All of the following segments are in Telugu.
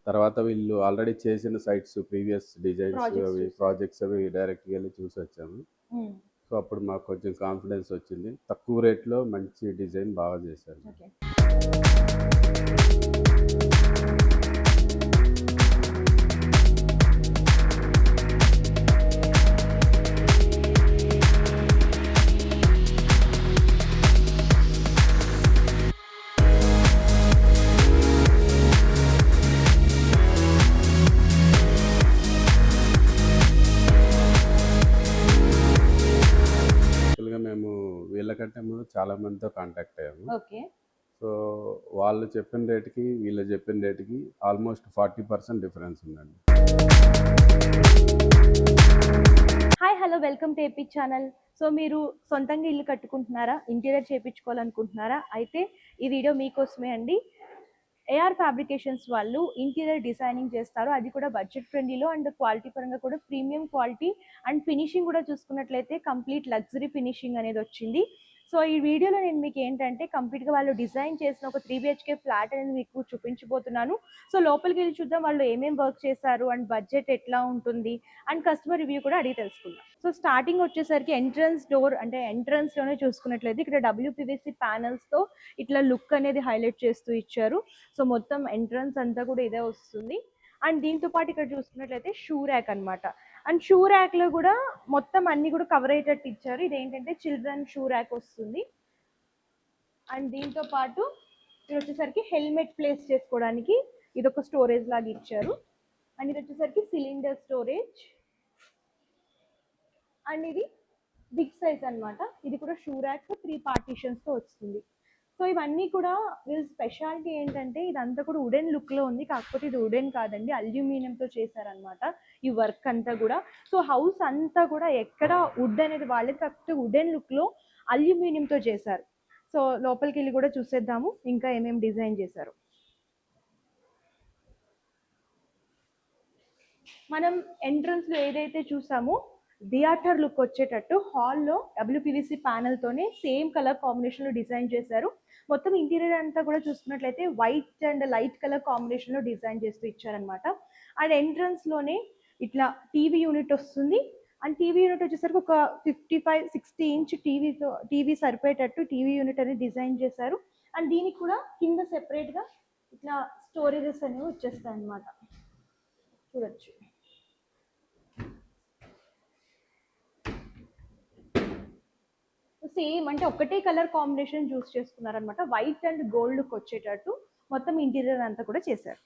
తర్వాత వీళ్ళు ఆల్రెడీ చేసిన సైట్స్ ప్రీవియస్ డిజైన్స్ ప్రాజెక్ట్స్ అవి చూసారు. ప్రాజెక్ట్స్ అవి డైరెక్ట్గా వెళ్ళి చూసి వచ్చాము. సో అప్పుడు మాకు కొంచెం కాన్ఫిడెన్స్ వచ్చింది. తక్కువ రేట్లో మంచి డిజైన్ బాగా చేశారు. ఓకే. యాక్చువల్గా మేము వీళ్ళకంటే ముందు చాలా మందితో కాంటాక్ట్ అయ్యాము. ఓకే. సో వాళ్ళు చెప్పిన రేటుకి వీళ్ళు చెప్పిన రేటుకి ఆల్మోస్ట్ 40% డిఫరెన్స్ ఉందండి. Hi, hello, welcome to AP channel. So మీరు సొంతంగా ఇల్లు కట్టుకుంటున్నారా, ఇంటీరియర్ చేయించుకోవాలనుకుంటున్నారా? అయితే ఈ వీడియో మీకోసమే అండి. ఏఆర్ ఫ్యాబ్రికేషన్స్ వాళ్ళు ఇంటీరియర్ డిజైనింగ్ చేస్తారు, అది కూడా బడ్జెట్ ఫ్రెండ్లీలో అండ్ క్వాలిటీ పరంగా కూడా ప్రీమియం క్వాలిటీ అండ్ ఫినిషింగ్ కూడా చూసుకున్నట్లయితే కంప్లీట్ లగ్జరీ ఫినిషింగ్ అనేది వచ్చింది. సో ఈ వీడియోలో నేను మీకు ఏంటంటే కంప్లీట్గా వాళ్ళు డిజైన్ చేసిన ఒక 3 BHK ఫ్లాట్ అనేది మీకు చూపించబోతున్నాను. సో లోపలికి వెళ్ళి చూద్దాం వాళ్ళు ఏమేమి వర్క్ చేశారు అండ్ బడ్జెట్ ఎట్లా ఉంటుంది అండ్ కస్టమర్ రివ్యూ కూడా అడిగి తెలుసుకుందాం. సో స్టార్టింగ్ వచ్చేసరికి ఎంట్రన్స్ డోర్, అంటే ఎంట్రన్స్లోనే చూసుకున్నట్లయితే ఇక్కడ WPVC ప్యానల్స్తో ఇట్లా లుక్ అనేది హైలైట్ చేస్తూ ఇచ్చారు. సో మొత్తం ఎంట్రన్స్ అంతా కూడా ఇదే వస్తుంది. అండ్ దీంతో పాటు ఇక్కడ చూసుకున్నట్లయితే షూ ర్యాక్ అనమాట. అండ్ షూ ర్యాక్లో కూడా మొత్తం అన్ని కూడా కవర్ అయ్యేటట్టు ఇచ్చారు. ఇదేంటంటే చిల్డ్రన్ షూ ర్యాక్ వస్తుంది. అండ్ దీంతో పాటు ఇది వచ్చేసరికి హెల్మెట్ ప్లేస్ చేసుకోవడానికి ఇది ఒక స్టోరేజ్ లాగా ఇచ్చారు. అండ్ ఇది వచ్చేసరికి సిలిండర్ స్టోరేజ్. అండ్ ఇది బిగ్ సైజ్ అనమాట. ఇది కూడా షూ ర్యాక్ 3 పార్టీషన్స్తో వస్తుంది. సో ఇవన్నీ కూడా వీళ్ళ స్పెషాలిటీ ఏంటంటే ఇదంతా కూడా వుడెన్ లుక్లో ఉంది. కాకపోతే ఇది వుడెన్ కాదండి, అల్యూమినియంతో చేశారనమాట ఈ వర్క్ అంతా కూడా. సో హౌస్ అంతా కూడా ఎక్కడ వుడ్ అనేది వాళ్ళది, కాకపోతే వుడెన్ లుక్లో అల్యూమినియంతో చేశారు. సో లోపలికి వెళ్ళి కూడా చూసేద్దాము ఇంకా ఏమేమి డిజైన్ చేశారు. మనం ఎంట్రన్స్లో ఏదైతే చూసామో థియేటర్ లుక్ వచ్చేటట్టు హాల్లో WPVC ప్యానల్తోనే సేమ్ కలర్ కాంబినేషన్లో డిజైన్ చేశారు. మొత్తం ఇంటీరియర్ అంతా కూడా చూసుకున్నట్లయితే వైట్ అండ్ లైట్ కలర్ కాంబినేషన్లో డిజైన్ చేస్తూ ఇచ్చారనమాట. అండ్ ఎంట్రన్స్లోనే ఇట్లా టీవీ యూనిట్ వస్తుంది. అండ్ టీవీ యూనిట్ వచ్చేసరికి ఒక 55-60 ఇంచ్ టీవీ సరిపోయేటట్టు టీవీ యూనిట్ అనేది డిజైన్ చేశారు. అండ్ దీనికి కూడా కింద సెపరేట్గా ఇట్లా స్టోరేజెస్ అనేవి వచ్చేస్తాయి అనమాట. చూడొచ్చు. సేమ్ అంటే ఒకటే కలర్ కాంబినేషన్ చూస్ చేసుకున్నారనమాట. వైట్ అండ్ గోల్డ్ లుక్ వచ్చేటట్టు మొత్తం ఇంటీరియర్ అంతా కూడా చేశారు.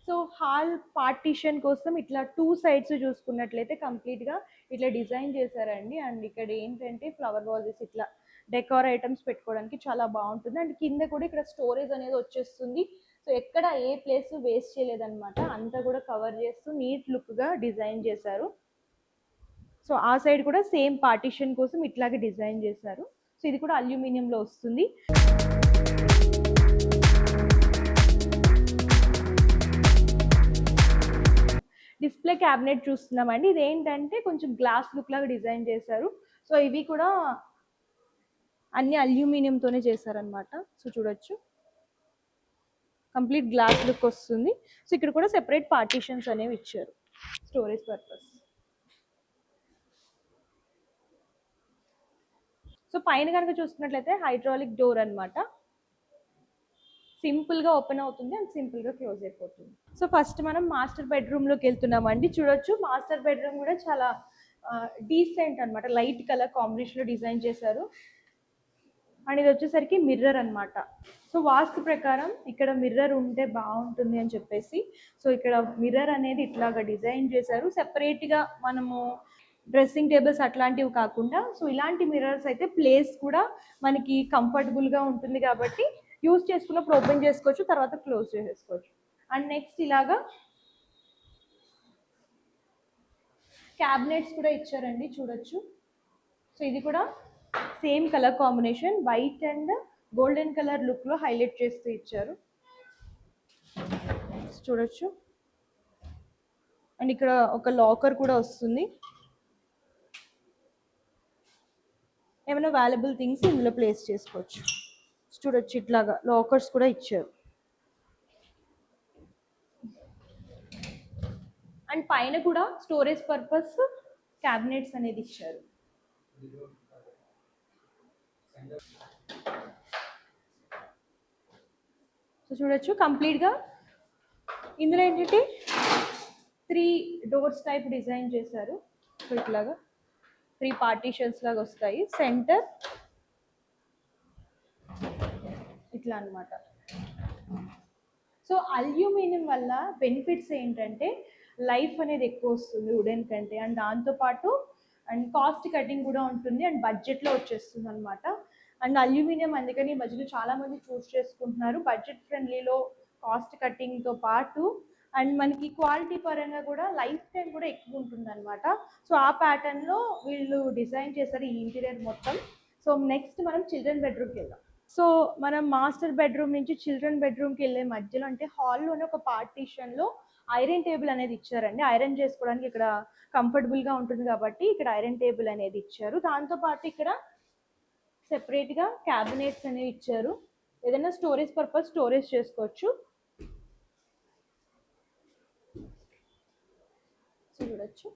సో హాల్ పార్టీషన్ కోసం ఇట్లా 2 సైడ్స్ చూసుకున్నట్లయితే కంప్లీట్గా ఇట్లా డిజైన్ చేశారండి. అండ్ ఇక్కడ ఏంటంటే ఫ్లవర్ వాజెస్ ఇట్లా డెకార్ ఐటమ్స్ పెట్టుకోవడానికి చాలా బాగుంటుంది. అండ్ కింద కూడా ఇక్కడ స్టోరేజ్ అనేది వచ్చేస్తుంది. సో ఎక్కడ ఏ ప్లేస్ వేస్ట్ చేయలేదన్నమాట, అంతా కూడా కవర్ చేస్తూ నీట్ లుక్గా డిజైన్ చేశారు. సో ఆ సైడ్ కూడా సేమ్ పార్టీషన్ కోసం ఇట్లాగే డిజైన్ చేశారు. సో ఇది కూడా అల్యూమినియంలో వస్తుంది. డిస్ప్లే క్యాబినెట్ చూస్తున్నామండి. ఇది ఏంటంటే కొంచెం గ్లాస్ లుక్ లాగా డిజైన్ చేశారు. సో ఇవి కూడా అన్ని అల్యూమినియంతోనే చేశారనమాట. సో చూడొచ్చు కంప్లీట్ గ్లాస్ లుక్ వస్తుంది. సో ఇక్కడ కూడా సెపరేట్ పార్టీషన్స్ అనేవి ఇచ్చారు స్టోరేజ్ పర్పస్. సో పైన కనుక చూసుకున్నట్లయితే హైడ్రాలిక్ డోర్ అనమాట. సింపుల్గా ఓపెన్ అవుతుంది అండ్ సింపుల్గా క్లోజ్ అయిపోతుంది. సో ఫస్ట్ మనం మాస్టర్ బెడ్రూమ్లోకి వెళ్తున్నామండి. చూడొచ్చు మాస్టర్ బెడ్రూమ్ కూడా చాలా డీసెంట్ అనమాట. లైట్ కలర్ కాంబినేషన్లో డిజైన్ చేశారు. అండ్ ఇది వచ్చేసరికి మిర్రర్ అనమాట. సో వాస్తు ప్రకారం ఇక్కడ మిర్రర్ ఉంటే బాగుంటుంది అని చెప్పేసి సో ఇక్కడ మిర్రర్ అనేది ఇట్లాగా డిజైన్ చేశారు. సెపరేట్గా మనము డ్రెస్సింగ్ టేబుల్స్ అట్లాంటివి కాకుండా సో ఇలాంటి మిర్రర్స్ అయితే ప్లేస్ కూడా మనకి కంఫర్టబుల్గా ఉంటుంది కాబట్టి యూజ్ చేసుకున్నప్పుడు ఓపెన్ చేసుకోవచ్చు, తర్వాత క్లోజ్ చేసేసుకోవచ్చు. అండ్ నెక్స్ట్ ఇలాగా క్యాబినెట్స్ కూడా ఇచ్చారండి, చూడొచ్చు. సో ఇది కూడా same colour combination white and golden colour లుక్లో హైలైట్ చేస్తూ ఇచ్చారు, చూడొచ్చు. అండ్ ఇక్కడ ఒక లాకర్ కూడా వస్తుంది. ఏమైనా వాల్యుబుల్ థింగ్స్ ఇందులో ప్లేస్ చేసుకోవచ్చు. చూడొచ్చు ఇట్లాగా లాకర్స్ కూడా ఇచ్చారు. అండ్ పైన కూడా స్టోరేజ్ పర్పస్ క్యాబినెట్స్ అనేది ఇచ్చారు. సో చూడొచ్చు కంప్లీట్గా ఇందులో ఏంటంటే 3 డోర్స్ టైప్ డిజైన్ చేశారు. సో ఇట్లాగా 3 పార్టీషన్స్ లాగా వస్తాయి. సెంటర్ ఇట్లా అనమాట. సో అల్యూమినియం వల్ల బెనిఫిట్స్ ఏంటంటే లైఫ్ అనేది ఎక్కువ వస్తుంది వుడెన్ కంటే, అండ్ దాంతోపాటు అండ్ కాస్ట్ కటింగ్ కూడా ఉంటుంది అండ్ బడ్జెట్లో వచ్చేస్తుంది అనమాట. అండ్ అల్యూమినియం అందుకని ఈ మధ్యలో చాలామంది చూస్ చేసుకుంటున్నారు బడ్జెట్ ఫ్రెండ్లీలో, కాస్ట్ కటింగ్తో పాటు అండ్ మనకి క్వాలిటీ పరంగా కూడా లైఫ్ టైం కూడా ఎక్కువ ఉంటుంది అనమాట. సో ఆ ప్యాటర్న్లో వీళ్ళు డిజైన్ చేశారు ఈ ఇంటీరియర్ మొత్తం. సో నెక్స్ట్ మనం చిల్డ్రన్ బెడ్రూమ్కి వెళ్దాం. సో మనం మాస్టర్ బెడ్రూమ్ నుంచి చిల్డ్రన్ బెడ్రూమ్కి వెళ్ళే మధ్యలో అంటే హాల్లోనే ఒక పార్టీషన్లో ఐరన్ టేబుల్ అనేది ఇచ్చారండి. ఐరన్ చేసుకోవడానికి ఇక్కడ కంఫర్టబుల్గా ఉంటుంది కాబట్టి ఇక్కడ ఐరన్ టేబుల్ అనేది ఇచ్చారు. దాంతోపాటు ఇక్కడ సెపరేట్గా క్యాబినెట్స్ అనేవి ఇచ్చారు. ఏదైనా స్టోరేజ్ పర్పస్ స్టోరేజ్ చేసుకోవచ్చు. చూడొచ్చు.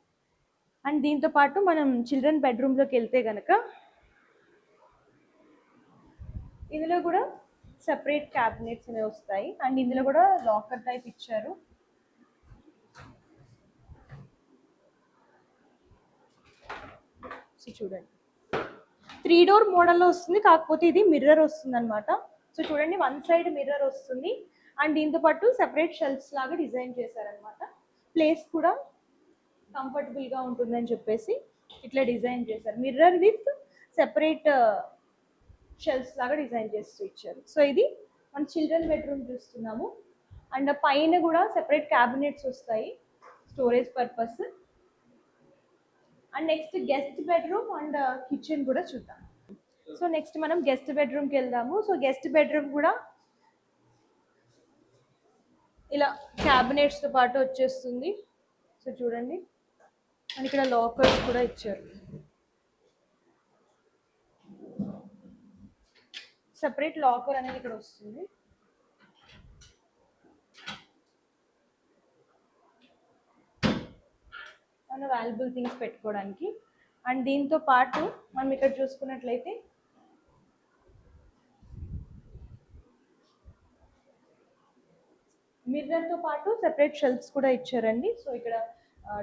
అండ్ దీంతో పాటు మనం చిల్డ్రన్ బెడ్రూమ్లోకి వెళ్తే కనుక ఇందులో కూడా సెపరేట్ క్యాబినెట్స్ అనేవి వస్తాయి అండ్ ఇందులో కూడా లాకర్ టైప్ ఇచ్చారు. సో చూడండి 3 డోర్ మోడల్లో వస్తుంది, కాకపోతే ఇది మిర్రర్ వస్తుంది అనమాట. సో చూడండి 1 సైడ్ మిర్రర్ వస్తుంది అండ్ దీంతో పాటు సెపరేట్ షెల్ఫ్స్ లాగా డిజైన్ చేశారనమాట. ప్లేస్ కూడా కంఫర్టబుల్గా ఉంటుందని చెప్పేసి ఇట్లా డిజైన్ చేశారు. మిర్రర్ విత్ సెపరేట్ షెల్ఫ్స్ లాగా డిజైన్ చేస్తూ ఇచ్చారు. సో ఇది మన చిల్డ్రన్ బెడ్రూమ్ చూస్తున్నాము అండ్ పైన కూడా సెపరేట్ క్యాబినెట్స్ వస్తాయి storage purpose. And next guest bedroom and kitchen కూడా చూద్దాం. సో నెక్స్ట్ మనం గెస్ట్ బెడ్రూమ్కి వెళ్దాము. సో గెస్ట్ బెడ్రూమ్ కూడా ఇలా క్యాబినెట్స్తో పాటు వచ్చేస్తుంది. సో చూడండి అండ్ ఇక్కడ లాకర్స్ కూడా ఇచ్చారు. సెపరేట్ లాకర్ అనేది ఇక్కడ వస్తుంది. మన వాల్యుబుల్ థింగ్స్ పెట్టుకోవడానికి. అండ్ దీంతో పాటు మనం ఇక్కడ చూసుకున్నట్లయితే మిర్రర్తో పాటు సెపరేట్ షెల్ఫ్స్ కూడా ఇచ్చారండి. సో ఇక్కడ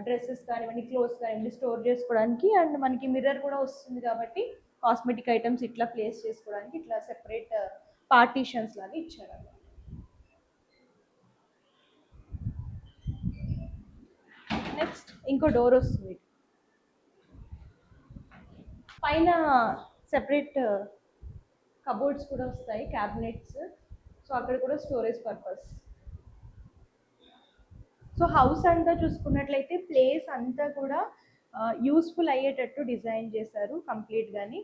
డ్రెస్సెస్ కానివ్వండి, క్లోత్స్ కానివ్వండి స్టోర్ చేసుకోవడానికి అండ్ మనకి మిర్రర్ కూడా వస్తుంది కాబట్టి కాస్మెటిక్ ఐటమ్స్ ఇట్లా ప్లేస్ చేసుకోవడానికి ఇట్లా సెపరేట్ పార్టీషన్స్ లాగా ఇచ్చారు. నెక్స్ట్ ఇంకో డోర్ వస్తుంది. పైన సెపరేట్ కబోర్డ్స్ కూడా వస్తాయి, క్యాబినెట్స్. సో అక్కడ కూడా స్టోరేజ్ పర్పస్. సో హౌస్ అంతా చూసుకున్నట్లయితే ప్లేస్ అంతా కూడా యూస్ఫుల్ అయ్యేటట్టు డిజైన్ చేశారు కంప్లీట్గాని.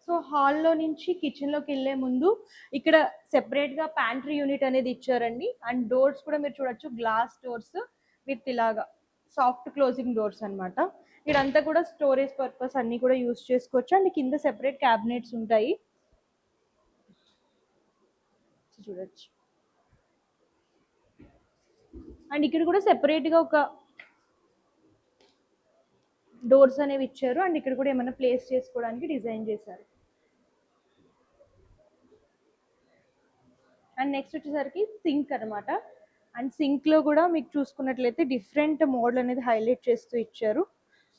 సో హాల్లో నుంచి కిచెన్లోకి వెళ్ళే ముందు ఇక్కడ సెపరేట్గా ప్యాంట్రీ యూనిట్ అనేది ఇచ్చారండి. అండ్ డోర్స్ కూడా మీరు చూడొచ్చు, గ్లాస్ డోర్స్ విత్ ఇలాగా సాఫ్ట్ క్లోజింగ్ డోర్స్ అనమాట. ఇదంతా కూడా స్టోరేజ్ పర్పస్ అన్నీ కూడా యూస్ చేసుకోవచ్చు. అండ్ కింద సెపరేట్ క్యాబినెట్స్ ఉంటాయి చూడొచ్చు. అండ్ ఇక్కడ కూడా సెపరేట్గా ఒక డోర్స్ అనేవి ఇచ్చారు అండ్ ఇక్కడ కూడా ఏమైనా ప్లేస్ చేసుకోవడానికి డిజైన్ చేశారు. అండ్ నెక్స్ట్ వచ్చేసరికి సింక్ అనమాట. అండ్ సింక్లో కూడా మీకు చూసుకున్నట్లయితే డిఫరెంట్ మోడల్ అనేది హైలైట్ చేస్తూ ఇచ్చారు.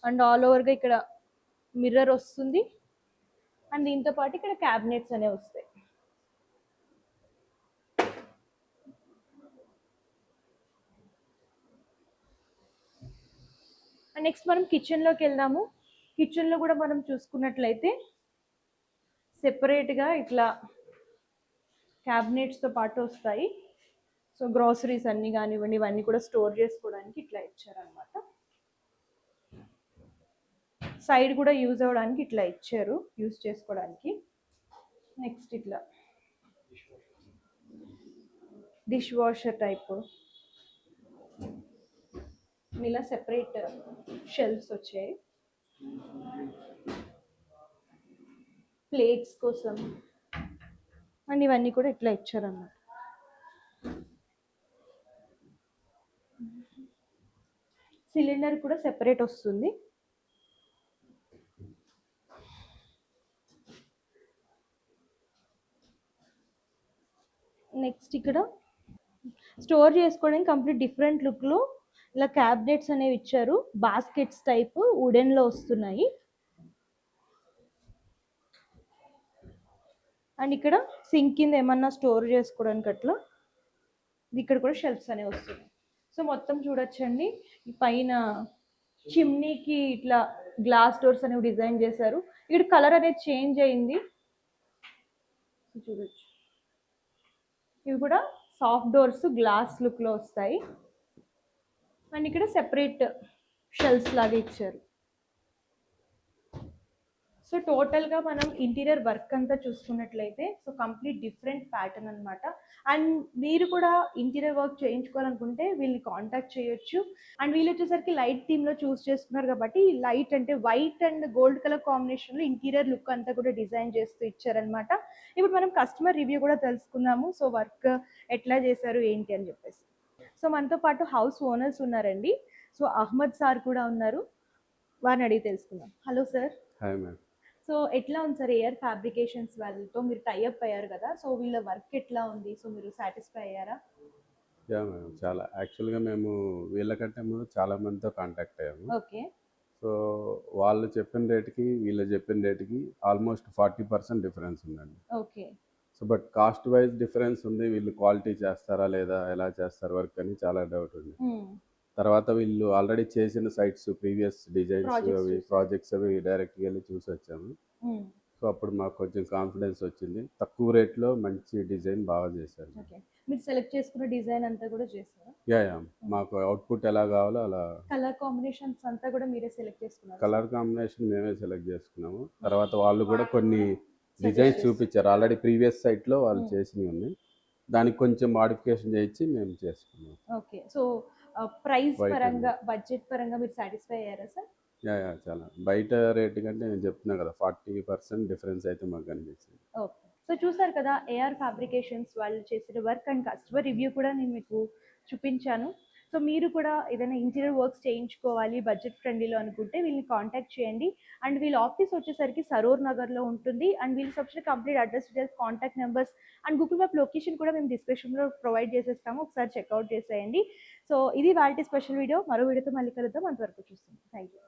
అండ్ ఆల్ ఓవర్గా ఇక్కడ మిర్రర్ వస్తుంది అండ్ దీంతో పాటు ఇక్కడ క్యాబినెట్స్ అనేవి వస్తాయి. అండ్ నెక్స్ట్ మనం కిచెన్లోకి వెళ్దాము. కిచెన్లో కూడా మనం చూసుకున్నట్లయితే సెపరేట్గా ఇట్లా క్యాబినెట్స్తో పాటు వస్తాయి. సో గ్రాసరీస్ అన్నీ కానివ్వండి ఇవన్నీ కూడా స్టోర్ చేసుకోవడానికి ఇట్లా ఇచ్చారనమాట. సైడ్ కూడా యూజ్ అవ్వడానికి ఇట్లా ఇచ్చారు, యూజ్ చేసుకోవడానికి. నెక్స్ట్ ఇట్లా డిష్ వాషర్ టైప్ ఇలా సెపరేట్ షెల్ఫ్స్ వచ్చాయి ప్లేట్స్ కోసం. అండ్ ఇవన్నీ కూడా ఇట్లా ఇచ్చారన్నమాట. సిలిండర్ కూడా సెపరేట్ వస్తుంది. నెక్స్ట్ ఇక్కడ స్టోర్ చేసుకోవడానికి కంప్లీట్ డిఫరెంట్ లుక్లో ఇలా క్యాబినెట్స్ అనేవి ఇచ్చారు. బాస్కెట్స్ టైప్ వుడెన్లో వస్తున్నాయి. అండ్ ఇక్కడ సింక్ కింద ఏమన్నా స్టోర్ చేసుకోవడానికి అట్లా ఇక్కడ కూడా షెల్ఫ్స్ అనేవి వస్తున్నాయి. సో మొత్తం చూడొచ్చండి, ఈ పైన చిమ్నీకి ఇట్లా గ్లాస్ డోర్స్ అనేవి డిజైన్ చేశారు. ఇక్కడ కలర్ అనేది చేంజ్ అయింది చూడొచ్చు. ఇవి కూడా సాఫ్ట్ డోర్స్ గ్లాస్ లుక్లో వస్తాయి. అండ్ ఇక్కడ సెపరేట్ షెల్ఫ్స్ లాగా ఇచ్చారు. సో టోటల్గా మనం ఇంటీరియర్ వర్క్ అంతా చూసుకున్నట్లయితే సో కంప్లీట్ డిఫరెంట్ ప్యాటర్న్ అనమాట. అండ్ మీరు కూడా ఇంటీరియర్ వర్క్ చేయించుకోవాలనుకుంటే వీళ్ళని కాంటాక్ట్ చేయొచ్చు. అండ్ వీళ్ళు వచ్చేసరికి లైట్ థీమ్లో చూస్ చేసుకున్నారు కాబట్టి లైట్ అంటే వైట్ అండ్ గోల్డ్ కలర్ కాంబినేషన్లో ఇంటీరియర్ లుక్ అంతా కూడా డిజైన్ చేస్తూ ఇచ్చారనమాట. ఇప్పుడు మనం కస్టమర్ రివ్యూ కూడా తెలుసుకుందాము. సో వర్క్ ఎట్లా చేశారు ఏంటి అని చెప్పేసి. సో మనతో పాటు హౌస్ ఓనర్స్ ఉన్నారండి. సో అహ్మద్ సార్ కూడా ఉన్నారు, వారిని అడిగి తెలుసుకుందాం. Hello sir. Hi ma'am. So ఎట్లా ఉంది సార్ ఏఆర్ ఫ్యాబ్రికేషన్స్ వాళ్ళతో మీరు టైఅప్ అయ్యారు కదా, సో వీళ్ళ వర్క్ ఎట్లా ఉంది, సో మీరు సాటిస్ఫై అయ్యారా? యా మ్యామ్, చాలా యాక్చువల్గా మేము వీళ్ళకంటే ముందు చాలా మందితో కాంటాక్ట్ అయ్యాము. ఓకే. సో వాళ్ళు చెప్పిన రేట్కి వీళ్ళు చెప్పిన రేట్కి ఆల్మోస్ట్ 40% డిఫరెన్స్ ఉందండి. Okay. So but cost wise difference ఉంది. వీళ్ళు క్వాలిటీ చేస్తారా లేదా, ఎలా చేస్తారు వర్క్ అని చాలా డౌట్ ఉంది. తర్వాత వీళ్ళు ఆల్రెడీ చేసిన సైట్స్ ప్రీవియస్ డిజైన్స్ అవి ప్రాజెక్ట్స్ అవి డైరెక్ట్గా వెళ్ళి చూసి వచ్చాము. సో అప్పుడు మాకు కొంచెం కాన్ఫిడెన్స్ వచ్చింది. తక్కువ రేట్లో మంచి డిజైన్ బాగా చేశారు. మీరు సెలెక్ట్ చేసుకున్న డిజైన్ అంతా కూడా చేశారా? యా మాకు అవుట్పుట్ ఎలా కావాలో అలా. కలర్ కాంబినేషన్స్ అంతా కూడా మీరే సెలెక్ట్ చేసుకున్నారు? కలర్ కాంబినేషన్ మేమే సెలెక్ట్ చేసుకున్నాము. తర్వాత వాళ్ళు కూడా కొన్ని డిజైన్స్ చూపించారు. ఆల్రెడీ ప్రీవియస్ సైట్లో వాళ్ళు చేసినవి ఉన్నాయి, దానికి కొంచెం మాడిఫికేషన్ చేయించి మేము చేసుకున్నాం. ఓకే. సో ప్రైస్ పరంగా బడ్జెట్ పరంగా మీరు సాటిస్ఫై అయ్యారా సార్? యా చాలా బయట రేట్ కంటే నేను చెప్తున్నా కదా 40% డిఫరెన్స్ అయితే మాకు కనిపించింది. ఓకే. సో చూసారు కదా ఏఆర్ ఫ్యాబ్రికేషన్స్ వాళ్ళు చేసిన వర్క్ అండ్ కస్టమర్ రివ్యూ కూడా నేను మీకు చూపించాను. సో మీరు కూడా ఏదైనా ఇంటీరియర్ వర్క్స్ చేయించుకోవాలి బడ్జెట్ ఫ్రెండ్లీలో అనుకుంటే వీళ్ళని కాంటాక్ట్ చేయండి. అండ్ వీళ్ళ ఆఫీస్ వచ్చేసరికి సరూర్ నగర్లో ఉంటుంది. అండ్ వీళ్ళకి వచ్చిన complete address details, contact numbers and Google map location కూడా మేము డిస్క్రిప్షన్లో ప్రొవైడ్ చేసేస్తాము, ఒకసారి చెక్అవుట్ చేసేయండి. సో ఇది వాళ్ళ స్పెషల్ వీడియో. మరో వీడియోతో మళ్ళీ కలుద్దాం. అంతవరకు చూస్తాం. Thank you.